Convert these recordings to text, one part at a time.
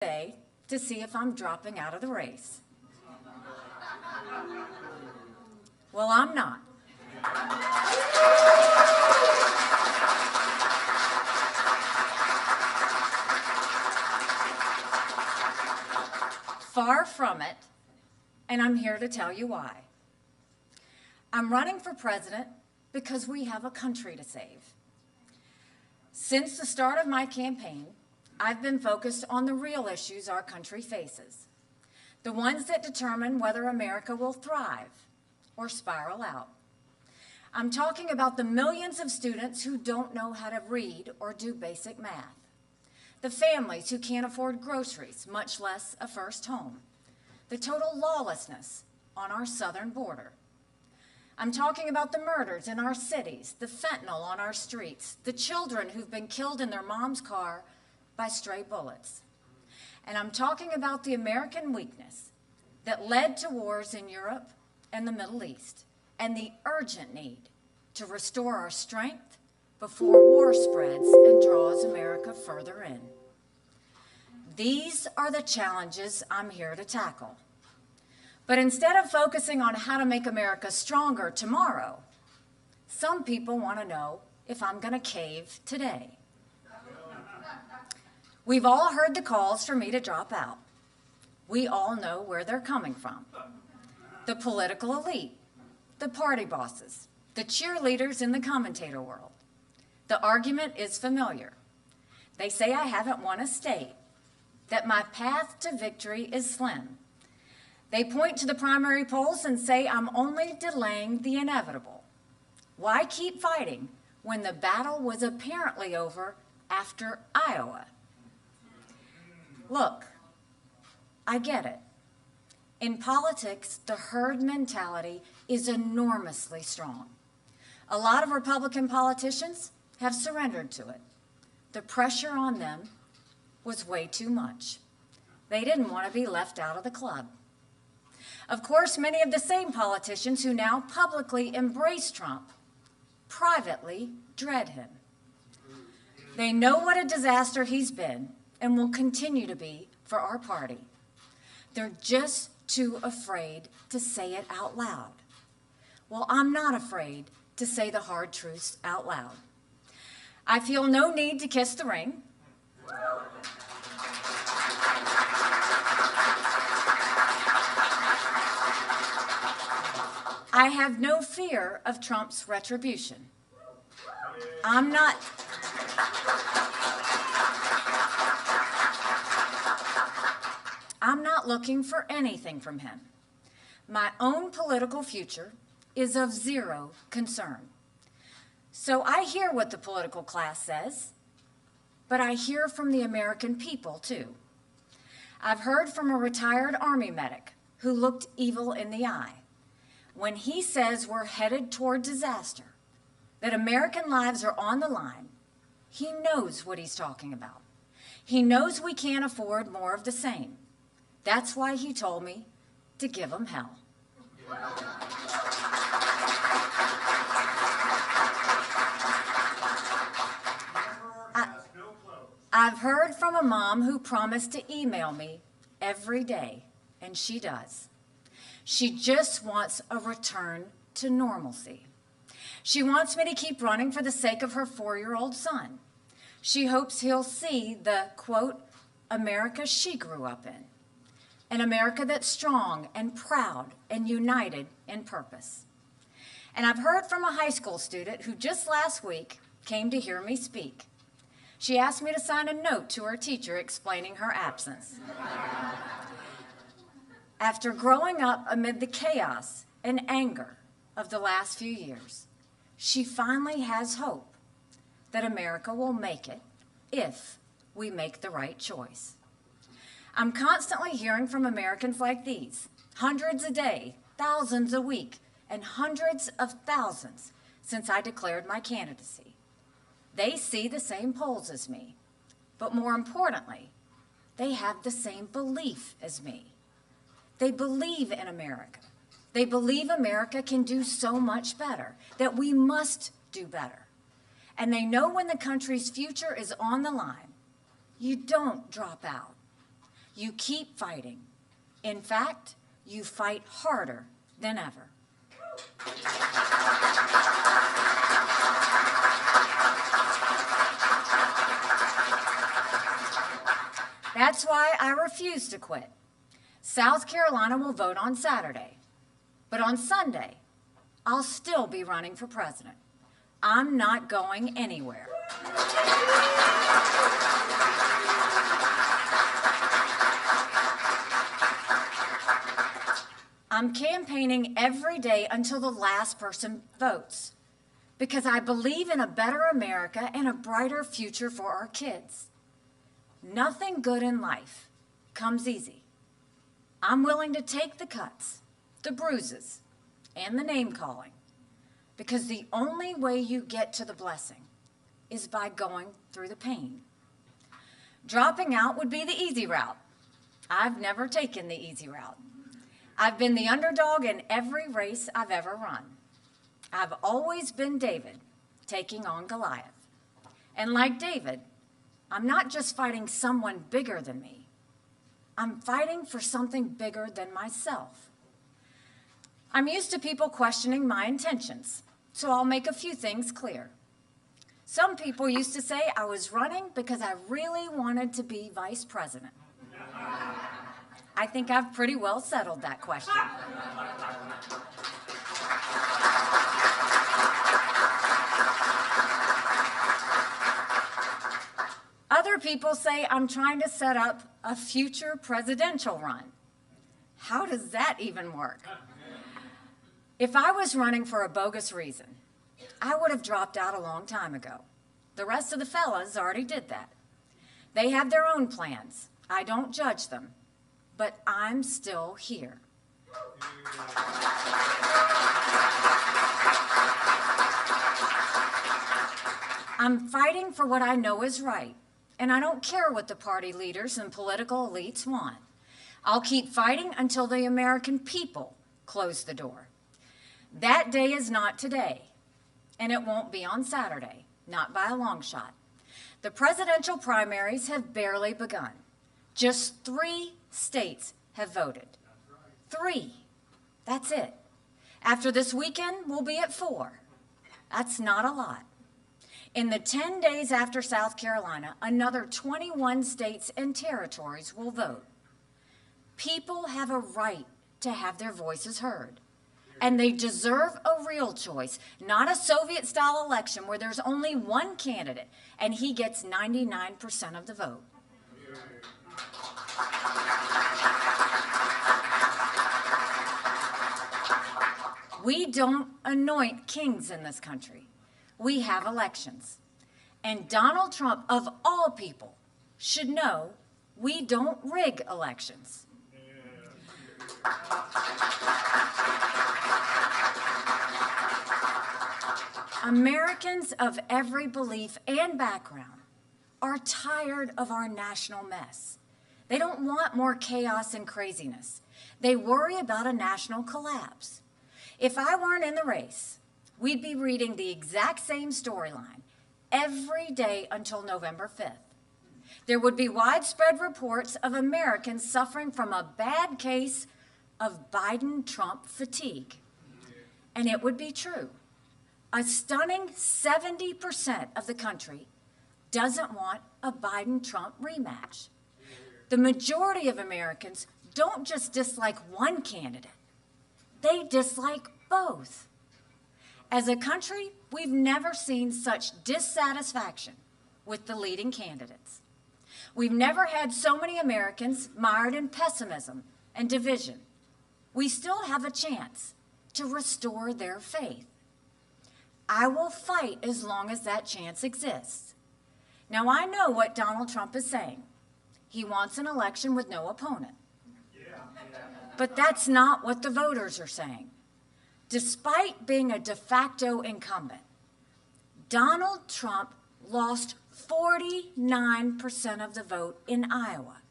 today to see if I'm dropping out of the race. Well, I'm not. Far from it, and I'm here to tell you why. I'm running for president because we have a country to save. Since the start of my campaign, I've been focused on the real issues our country faces, the ones that determine whether America will thrive or spiral out. I'm talking about the millions of students who don't know how to read or do basic math, the families who can't afford groceries, much less a first home, the total lawlessness on our southern border. I'm talking about the murders in our cities, the fentanyl on our streets, the children who've been killed in their mom's car by stray bullets. And I'm talking about the American weakness that led to wars in Europe and the Middle East, and the urgent need to restore our strength before war spreads and draws America further in. These are the challenges I'm here to tackle. But instead of focusing on how to make America stronger tomorrow, some people want to know if I'm going to cave today. We've all heard the calls for me to drop out. We all know where they're coming from. The political elite, the party bosses, the cheerleaders in the commentator world. The argument is familiar. They say I haven't won a state, that my path to victory is slim. They point to the primary polls and say I'm only delaying the inevitable. Why keep fighting when the battle was apparently over after Iowa? Look, I get it. In politics, the herd mentality is enormously strong. A lot of Republican politicians have surrendered to it. The pressure on them was way too much. They didn't want to be left out of the club. Of course, many of the same politicians who now publicly embrace Trump privately dread him. They know what a disaster he's been and will continue to be for our party. They're just too afraid to say it out loud. Well, I'm not afraid to say the hard truths out loud. I feel no need to kiss the ring. I have no fear of Trump's retribution. I'm not looking for anything from him. My own political future is of zero concern. So I hear what the political class says, but I hear from the American people too. I've heard from a retired Army medic who looked evil in the eye when he says we're headed toward disaster, that American lives are on the line. He knows what he's talking about. He knows we can't afford more of the same. That's why he told me to give him hell. I've heard from a mom who promised to email me every day, and she does. She just wants a return to normalcy. She wants me to keep running for the sake of her 4-year-old son. She hopes he'll see the, quote, America she grew up in. An America that's strong and proud and united in purpose. And I've heard from a high school student who just last week came to hear me speak. She asked me to sign a note to her teacher explaining her absence. After growing up amid the chaos and anger of the last few years, she finally has hope that America will make it if we make the right choice. I'm constantly hearing from Americans like these, hundreds a day, thousands a week, and hundreds of thousands since I declared my candidacy. They see the same polls as me, but more importantly, they have the same belief as me. They believe in America. They believe America can do so much better, that we must do better. And they know when the country's future is on the line, you don't drop out. You keep fighting. In fact, you fight harder than ever. That's why I refuse to quit. South Carolina will vote on Saturday, but on Sunday, I'll still be running for president. I'm not going anywhere. I'm campaigning every day until the last person votes, because I believe in a better America and a brighter future for our kids. Nothing good in life comes easy. I'm willing to take the cuts, the bruises, and the name-calling, because the only way you get to the blessing is by going through the pain. Dropping out would be the easy route. I've never taken the easy route. I've been the underdog in every race I've ever run. I've always been David taking on Goliath. And like David, I'm not just fighting someone bigger than me. I'm fighting for something bigger than myself. I'm used to people questioning my intentions, so I'll make a few things clear. Some people used to say I was running because I really wanted to be vice president. I think I've pretty well settled that question. Other people say I'm trying to set up a future presidential run. How does that even work? If I was running for a bogus reason, I would have dropped out a long time ago. The rest of the fellas already did that. They have their own plans. I don't judge them, but I'm still here. I'm fighting for what I know is right, and I don't care what the party leaders and political elites want. I'll keep fighting until the American people close the door. That day is not today, and it won't be on Saturday, not by a long shot. The presidential primaries have barely begun. Just 3 states have voted. 3. That's it. After this weekend, we'll be at 4. That's not a lot. In the 10 days after South Carolina, another 21 states and territories will vote. People have a right to have their voices heard. And they deserve a real choice, not a Soviet-style election where there's only one candidate and he gets 99% of the vote. We don't anoint kings in this country. We have elections. And Donald Trump, of all people, should know we don't rig elections. Americans of every belief and background are tired of our national mess. They don't want more chaos and craziness. They worry about a national collapse. If I weren't in the race, we'd be reading the exact same storyline every day until November 5th. There would be widespread reports of Americans suffering from a bad case of Biden-Trump fatigue. And it would be true. A stunning 70% of the country doesn't want a Biden-Trump rematch. The majority of Americans don't just dislike one candidate. They dislike both. As a country, we've never seen such dissatisfaction with the leading candidates. We've never had so many Americans mired in pessimism and division. We still have a chance to restore their faith. I will fight as long as that chance exists. Now, I know what Donald Trump is saying. He wants an election with no opponent. But that's not what the voters are saying. Despite being a de facto incumbent, Donald Trump lost 49% of the vote in Iowa.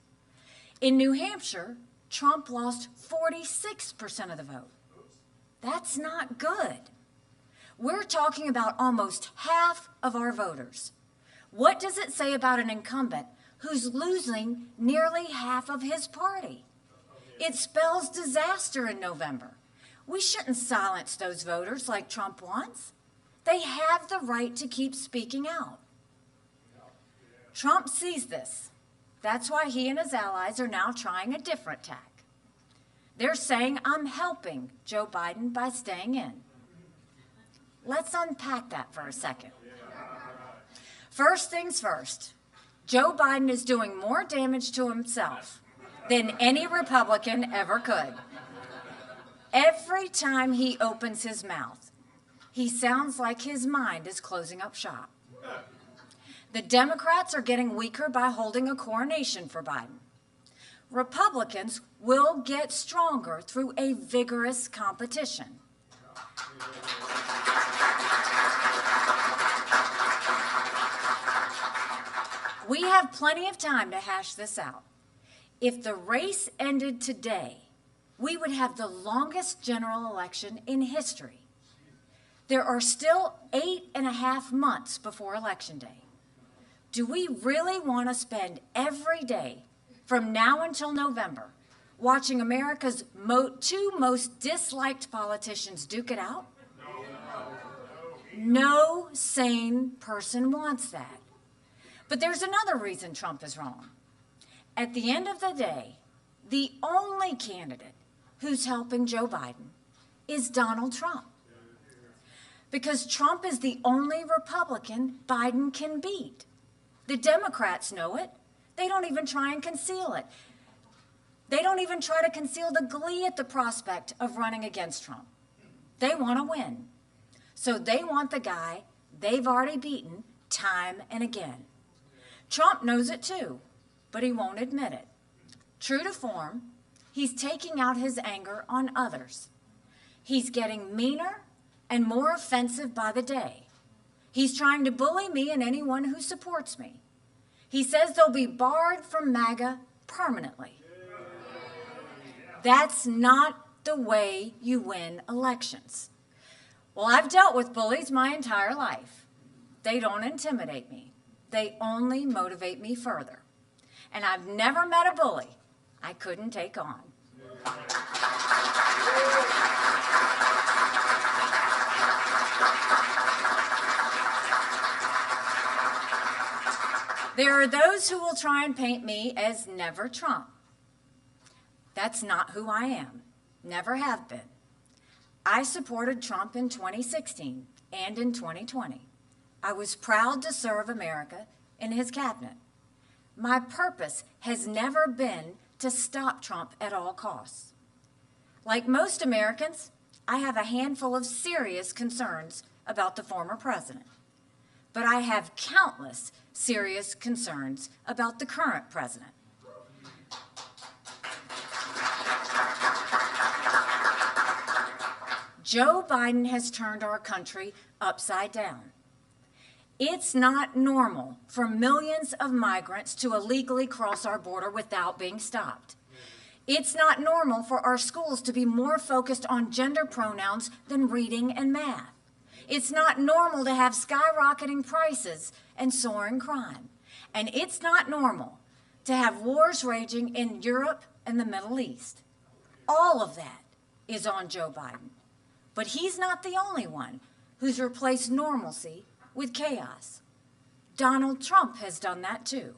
In New Hampshire, Trump lost 46% of the vote. That's not good. We're talking about almost half of our voters. What does it say about an incumbent who's losing nearly half of his party. It spells disaster in November. We shouldn't silence those voters like Trump wants. They have the right to keep speaking out. Trump sees this. That's why he and his allies are now trying a different tack. They're saying, I'm helping Joe Biden by staying in. Let's unpack that for a second. First things first, Joe Biden is doing more damage to himself than any Republican ever could. Every time he opens his mouth, he sounds like his mind is closing up shop. The Democrats are getting weaker by holding a coronation for Biden. Republicans will get stronger through a vigorous competition. We have plenty of time to hash this out. If the race ended today, we would have the longest general election in history. There are still 8.5 months before Election Day. Do we really want to spend every day from now until November watching America's two most disliked politicians duke it out? No sane person wants that. But there's another reason Trump is wrong. At the end of the day, the only candidate who's helping Joe Biden is Donald Trump. Because Trump is the only Republican Biden can beat. The Democrats know it. They don't even try and conceal it. They don't even try to conceal the glee at the prospect of running against Trump. They want to win. So they want the guy they've already beaten time and again. Trump knows it too, but he won't admit it. True to form, he's taking out his anger on others. He's getting meaner and more offensive by the day. He's trying to bully me and anyone who supports me. He says they'll be barred from MAGA permanently. That's not the way you win elections. Well, I've dealt with bullies my entire life. They don't intimidate me. They only motivate me further. And I've never met a bully I couldn't take on. There are those who will try and paint me as never Trump. That's not who I am, never have been. I supported Trump in 2016 and in 2020. I was proud to serve America in his cabinet. My purpose has never been to stop Trump at all costs. Like most Americans, I have a handful of serious concerns about the former president. But I have countless serious concerns about the current president. Joe Biden has turned our country upside down. It's not normal for millions of migrants to illegally cross our border without being stopped. It's not normal for our schools to be more focused on gender pronouns than reading and math. It's not normal to have skyrocketing prices and soaring crime. And it's not normal to have wars raging in Europe and the Middle East. All of that is on Joe Biden. But he's not the only one who's replaced normalcy with chaos. Donald Trump has done that too.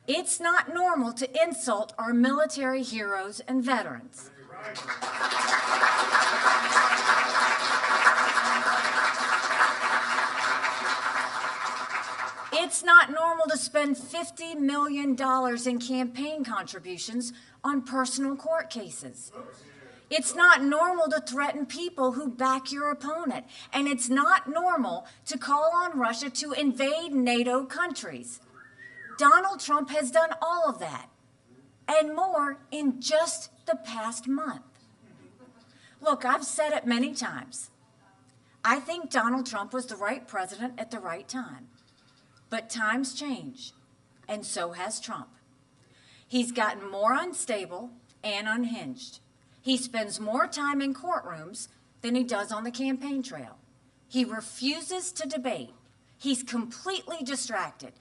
It's not normal to insult our military heroes and veterans. It's not normal to spend $50 million in campaign contributions on personal court cases. It's not normal to threaten people who back your opponent. And it's not normal to call on Russia to invade NATO countries. Donald Trump has done all of that and more in just the past month. Look, I've said it many times. I think Donald Trump was the right president at the right time. But times change, and so has Trump. He's gotten more unstable and unhinged. He spends more time in courtrooms than he does on the campaign trail. He refuses to debate. He's completely distracted.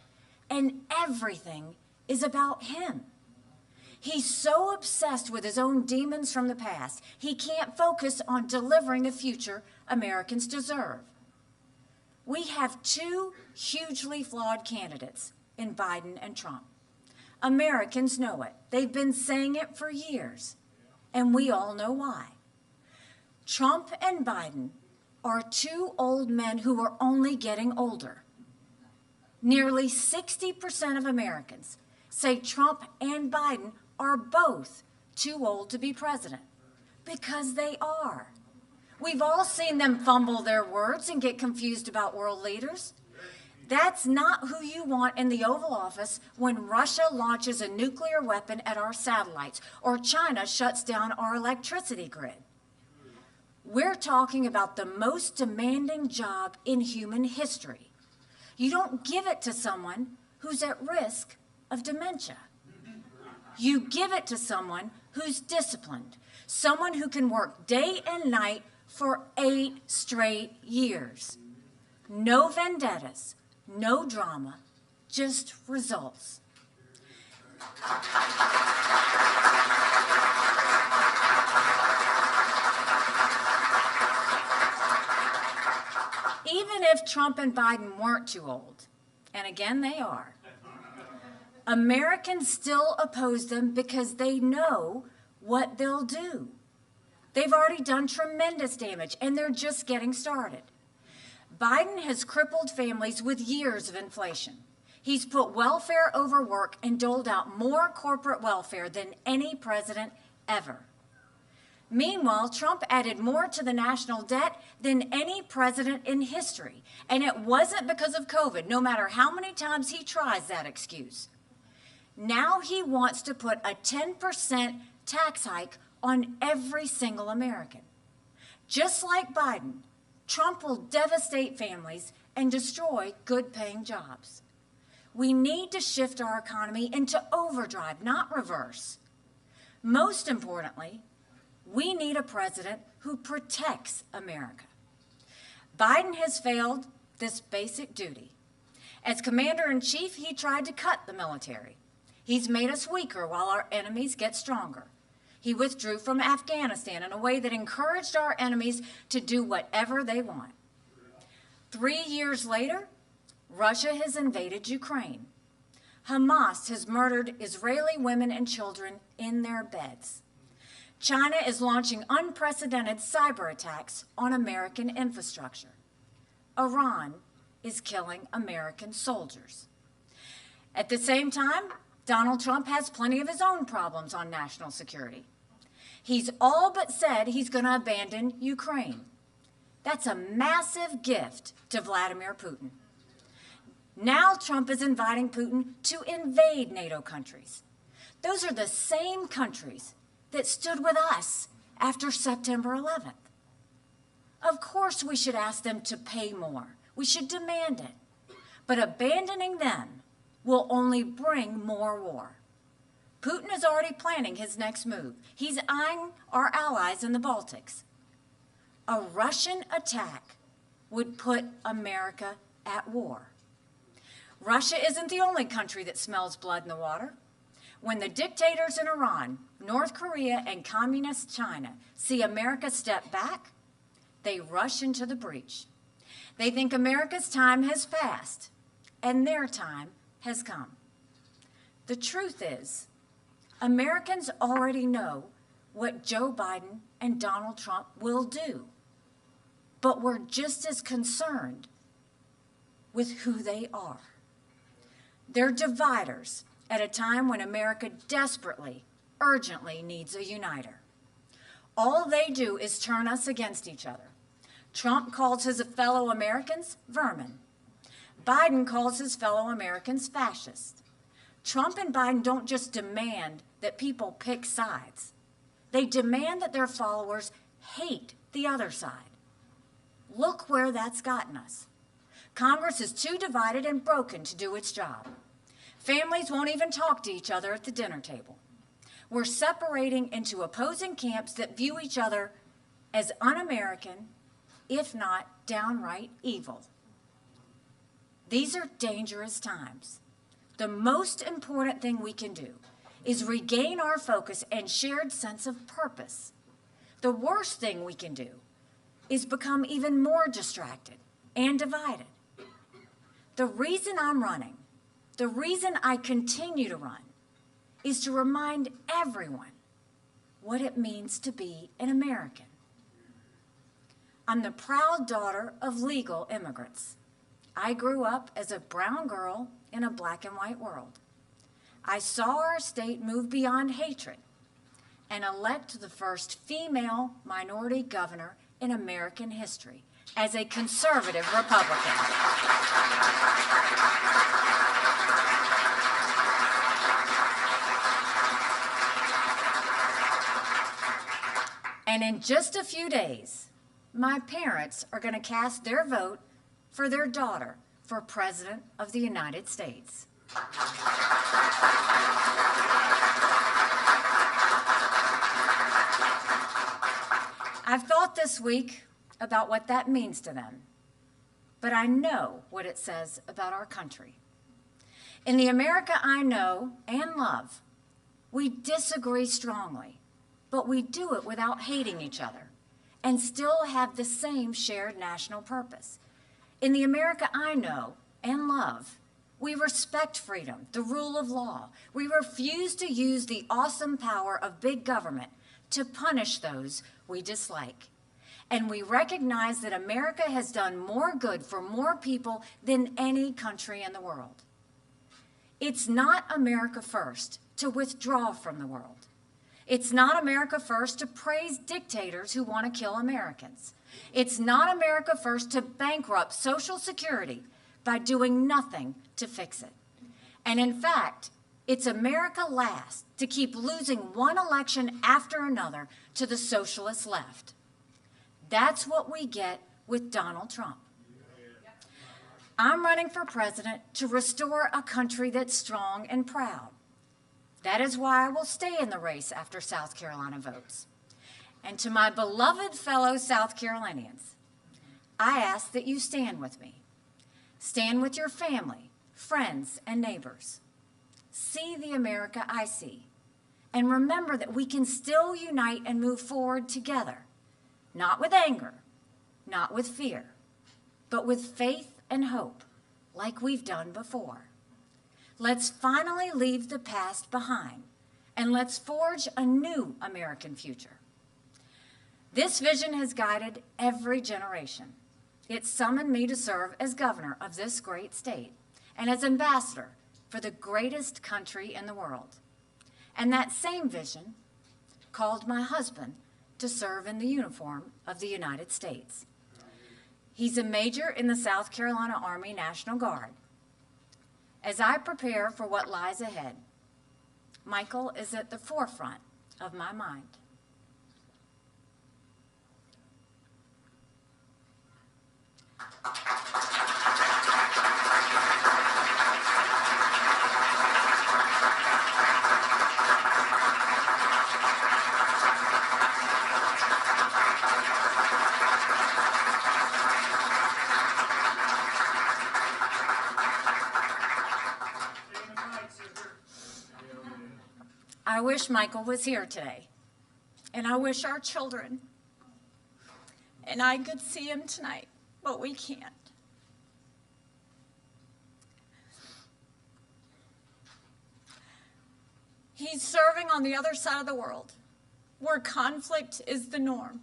and everything is about him. He's so obsessed with his own demons from the past, he can't focus on delivering the future Americans deserve. We have two hugely flawed candidates in Biden and Trump. Americans know it. They've been saying it for years, and we all know why. Trump and Biden are two old men who are only getting older. Nearly 60% of Americans say Trump and Biden are both too old to be president, because they are. We've all seen them fumble their words and get confused about world leaders. That's not who you want in the Oval Office when Russia launches a nuclear weapon at our satellites or China shuts down our electricity grid. We're talking about the most demanding job in human history. You don't give it to someone who's at risk of dementia. You give it to someone who's disciplined, someone who can work day and night for 8 straight years. No vendettas, no drama, just results. Even if Trump and Biden weren't too old, and again they are, Americans still oppose them because they know what they'll do. They've already done tremendous damage, and they're just getting started. Biden has crippled families with years of inflation. He's put welfare over work and doled out more corporate welfare than any president ever. Meanwhile, Trump added more to the national debt than any president in history, and it wasn't because of COVID, no matter how many times he tries that excuse. Now he wants to put a 10% tax hike on every single American. Just like Biden, Trump will devastate families and destroy good-paying jobs. We need to shift our economy into overdrive, not reverse. Most importantly, we need a president who protects America. Biden has failed this basic duty. As commander-in-chief, he tried to cut the military. He's made us weaker while our enemies get stronger. He withdrew from Afghanistan in a way that encouraged our enemies to do whatever they want. 3 years later, Russia has invaded Ukraine. Hamas has murdered Israeli women and children in their beds. China is launching unprecedented cyber attacks on American infrastructure. Iran is killing American soldiers. At the same time, Donald Trump has plenty of his own problems on national security. He's all but said he's going to abandon Ukraine. That's a massive gift to Vladimir Putin. Now Trump is inviting Putin to invade NATO countries. Those are the same countries that stood with us after September 11th. Of course we should ask them to pay more. We should demand it. But abandoning them will only bring more war. Putin is already planning his next move. He's eyeing our allies in the Baltics. A Russian attack would put America at war. Russia isn't the only country that smells blood in the water. When the dictators in Iran, North Korea, and communist China see America step back, they rush into the breach. They think America's time has passed, and their time has come. The truth is, Americans already know what Joe Biden and Donald Trump will do, but we're just as concerned with who they are. They're dividers at a time when America desperately, urgently needs a uniter. All they do is turn us against each other. Trump calls his fellow Americans vermin. Biden calls his fellow Americans fascist. Trump and Biden don't just demand that people pick sides. They demand that their followers hate the other side. Look where that's gotten us. Congress is too divided and broken to do its job. Families won't even talk to each other at the dinner table. We're separating into opposing camps that view each other as un-American, if not downright evil. These are dangerous times. the most important thing we can do is regain our focus and shared sense of purpose. The worst thing we can do is become even more distracted and divided. The reason I'm running, the reason I continue to run, is to remind everyone what it means to be an American. I'm the proud daughter of legal immigrants. I grew up as a brown girl in a black and white world. I saw our state move beyond hatred and elect the first female minority governor in American history as a conservative Republican. And in just a few days, my parents are going to cast their vote for their daughter for President of the United States. I've thought this week about what that means to them, but I know what it says about our country. In the America I know and love, we disagree strongly, but we do it without hating each other and still have the same shared national purpose. In the America I know and love, we respect freedom, the rule of law. We refuse to use the awesome power of big government to punish those we dislike. And we recognize that America has done more good for more people than any country in the world. It's not America first to withdraw from the world. It's not America first to praise dictators who want to kill Americans. It's not America first to bankrupt Social Security by doing nothing to fix it. And in fact, it's America last to keep losing one election after another to the socialist left. That's what we get with Donald Trump. I'm running for president to restore a country that's strong and proud. That is why I will stay in the race after South Carolina votes. And to my beloved fellow South Carolinians, I ask that you stand with me. Stand with your family, friends, and neighbors. See the America I see. And remember that we can still unite and move forward together, not with anger, not with fear, but with faith and hope, like we've done before. Let's finally leave the past behind, and let's forge a new American future. This vision has guided every generation. It summoned me to serve as governor of this great state and as ambassador for the greatest country in the world. And that same vision called my husband to serve in the uniform of the United States. He's a major in the South Carolina Army National Guard. As I prepare for what lies ahead, Michael is at the forefront of my mind. I wish Michael was here today, and I wish our children and I could see him tonight, but we can't. He's serving on the other side of the world, where conflict is the norm,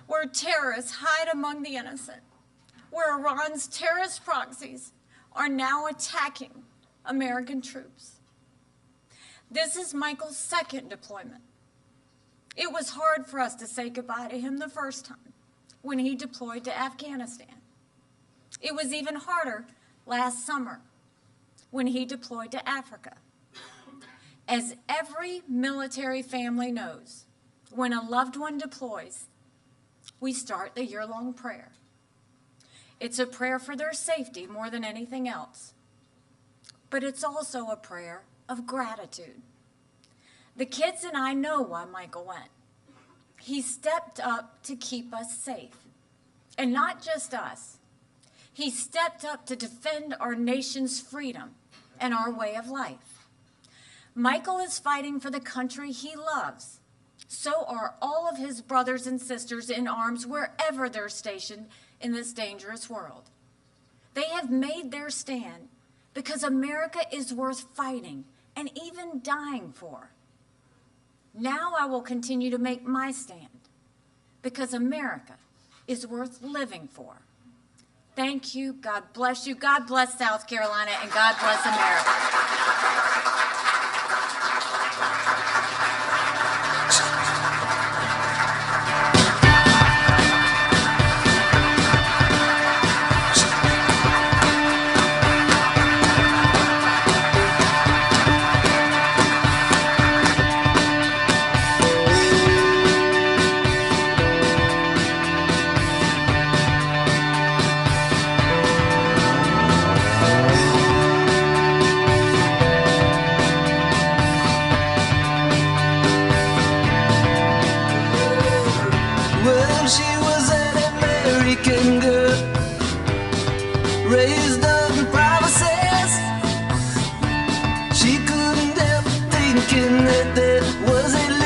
where terrorists hide among the innocent, where Iran's terrorist proxies are now attacking American troops. This is Michael's second deployment. It was hard for us to say goodbye to him the first time when he deployed to Afghanistan. It was even harder last summer when he deployed to Africa. As every military family knows, when a loved one deploys, we start the year-long prayer. It's a prayer for their safety more than anything else, but it's also a prayer of gratitude. The kids and I know why Michael went. He stepped up to keep us safe, and not just us. He stepped up to defend our nation's freedom and our way of life. Michael is fighting for the country he loves. So are all of his brothers and sisters in arms wherever they're stationed in this dangerous world. They have made their stand because America is worth fighting and even dying for. Now I will continue to make my stand because America is worth living for. Thank you. God bless you. God bless South Carolina, and God bless America. Well, she was an American girl, raised up in promises. She couldn't help thinking that there was a